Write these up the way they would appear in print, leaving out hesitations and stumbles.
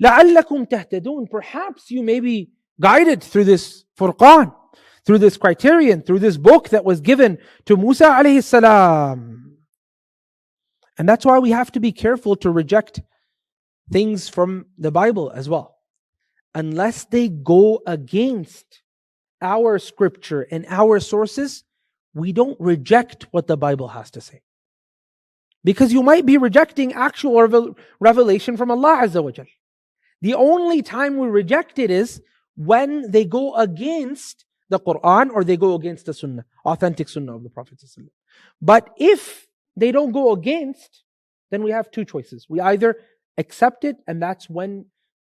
لَعَلَّكُمْ تَهْتَدُونَ. Perhaps you may be guided through this Furqan, through this criterion, through this book that was given to Musa alayhi salam. And that's why we have to be careful to reject things from the Bible as well. Unless they go against our scripture and our sources, we don't reject what the Bible has to say. Because you might be rejecting actual revelation from Allah Azza wa Jal. The only time we reject it is when they go against the Quran or they go against the Sunnah, authentic Sunnah of the Prophet. But if they don't go against, then we have two choices. We either accept it, and that's when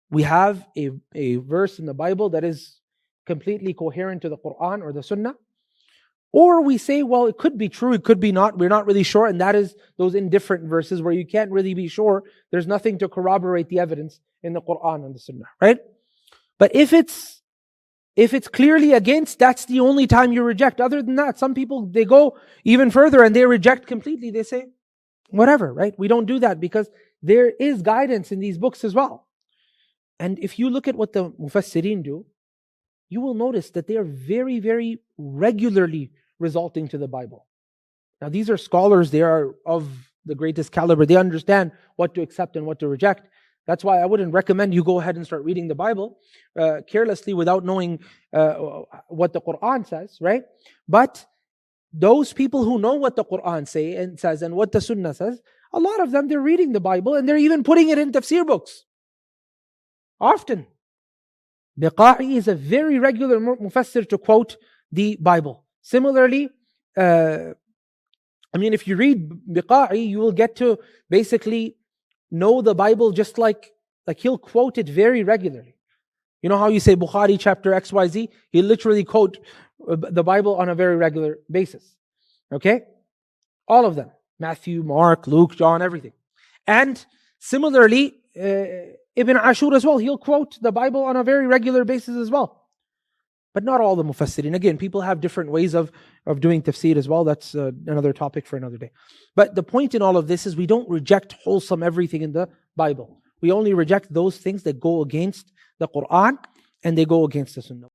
we have a verse in the Bible that is completely coherent to the Quran or the Sunnah. Or we say, well, it could be true, it could be not, we're not really sure, and that is those indifferent verses where you can't really be sure, there's nothing to corroborate the evidence in the Quran and the Sunnah, right? But if it's clearly against, that's the only time you reject. Other than that, some people, they go even further and they reject completely. They say, whatever, right? We don't do that because there is guidance in these books as well. And if you look at what the Mufassirin do, you will notice that they are very, very regularly resulting to the Bible. Now, these are scholars, they are of the greatest caliber. They understand what to accept and what to reject. That's why I wouldn't recommend you go ahead and start reading the Bible carelessly without knowing what the Quran says, right? But those people who know what the Quran says and what the Sunnah says, a lot of them, they're reading the Bible and they're even putting it in tafsir books. Often. Biqa'i is a very regular mufassir to quote the Bible. Similarly, if you read Biqa'i, you will get to basically know the Bible just like he'll quote it very regularly. You know how you say Bukhari chapter XYZ? He literally quote the Bible on a very regular basis. Okay? All of them. Matthew, Mark, Luke, John, everything. And similarly, Ibn Ashur as well, he'll quote the Bible on a very regular basis as well. But not all the Mufassirin. Again, people have different ways of doing tafsir as well. That's another topic for another day. But the point in all of this is we don't reject wholesome everything in the Bible. We only reject those things that go against the Quran and they go against the Sunnah.